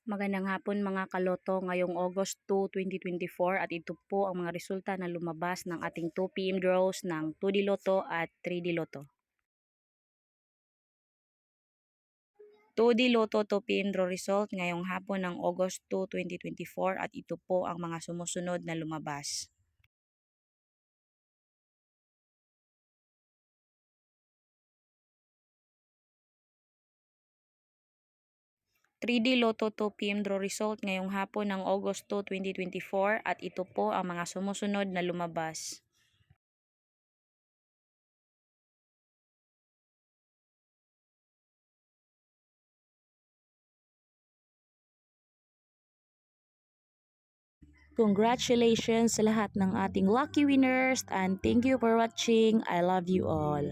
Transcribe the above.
Magandang hapon mga kaloto ngayong August 2, 2024 at ito po ang mga resulta na lumabas ng ating 2 PM draws ng 2D Lotto at 3D Lotto. 2D Lotto 2 PM draw result ngayong hapon ng August 2, 2024 at ito po ang mga sumusunod na lumabas. 3D Lotto 2 PM draw result ngayong hapon ng August 2, 2024 at ito po ang mga sumusunod na lumabas. 'Congratulations sa lahat ng ating lucky winners and thank you for watching. I love you all.